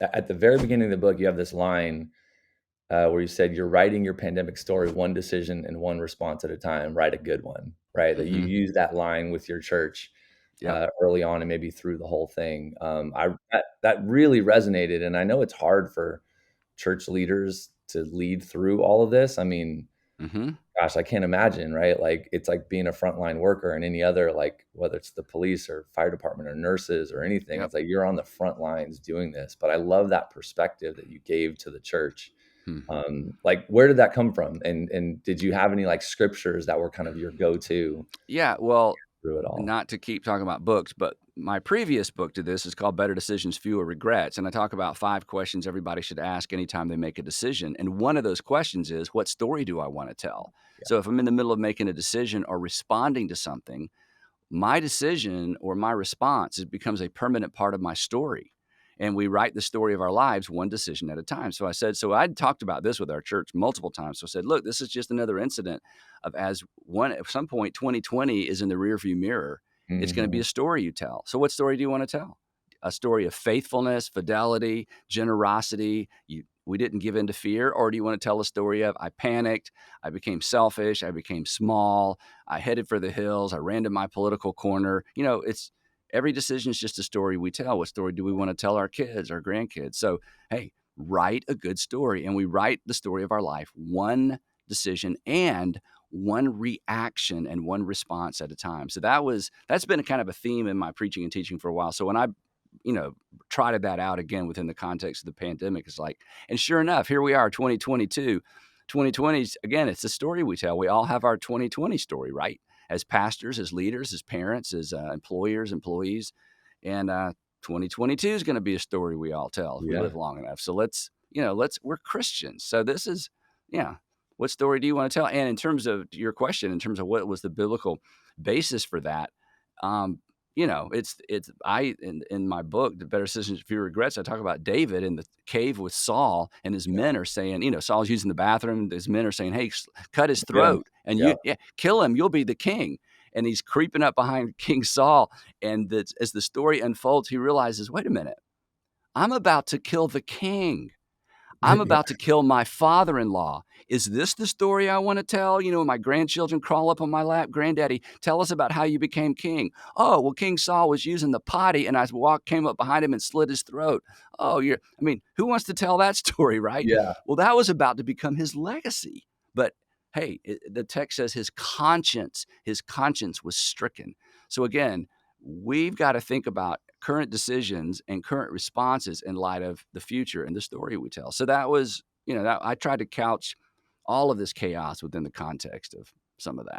at the very beginning of the book, you have this line where you said you're writing your pandemic story one decision and one response at a time. Write a good one, right? That you Hmm. use that line with your church Yep. early on and maybe through the whole thing. That really resonated, and I know it's hard for church leaders to lead through all of this. I mean, Hmm. gosh, I can't imagine, right? Like it's like being a frontline worker and any other, like whether it's the police or fire department or nurses or anything, Yep. it's like you're on the front lines doing this. But I love that perspective that you gave to the church. Hmm. Like where did that come from? And did you have any like scriptures that were kind of your go-to Yeah. Well, through it all? not to keep talking about books, but my previous book to this is called Better Decisions, Fewer Regrets. And I talk about 5 questions everybody should ask anytime they make a decision. And one of those questions is, what story do I want to tell? Yeah. So if I'm in the middle of making a decision or responding to something, my decision or my response becomes a permanent part of my story. And we write the story of our lives one decision at a time. So I said, so I'd talked about this with our church multiple times. So I said, look, this is just another incident of as one at some point 2020 is in the rearview mirror. It's going to be Mhm. a story you tell. So what story do you want to tell? A story of faithfulness, fidelity, generosity. We didn't give in to fear, or do you want to tell a story of I panicked, I became selfish, I became small, I headed for the hills. I ran to my political corner. It's every decision is just a story we tell. What story do we want to tell our kids, our grandkids? So, hey, write a good story. And we write the story of our life, one decision and one reaction and one response at a time. So that's been a kind of a theme in my preaching and teaching for a while. So when I, you know, trotted that out again within the context of the pandemic, it's like, and sure enough, here we are, 2022. 2020's again, it's the story we tell. We all have our 2020 story, right? As pastors, as leaders, as parents, as employers, employees, and 2022 is going to be a story we all tell if we Yeah. live long enough. So we're Christians. So this is, yeah. What story do you want to tell? And in terms of your question, in terms of what was the biblical basis for that, um, it's I in my book, The Better Decisions, Fewer Regrets, I talk about David in the cave with Saul, and his men are saying, Saul's using the bathroom. His men are saying, "Hey, cut his Get 'em. throat, and Yeah. kill him. You'll be the king." And he's creeping up behind King Saul, and as the story unfolds, he realizes, "Wait a minute, I'm about to kill the king. I'm Yeah. about to kill my father-in-law. Is this the story I want to tell? My grandchildren crawl up on my lap. Granddaddy, tell us about how you became king. Oh, well, King Saul was using the potty and came up behind him and slit his throat. Oh, who wants to tell that story, right? Yeah. Well, that was about to become his legacy. But hey, the text says his conscience was stricken. So again, we've got to think about current decisions and current responses in light of the future and the story we tell. So that was, that I tried to couch all of this chaos within the context of some of that.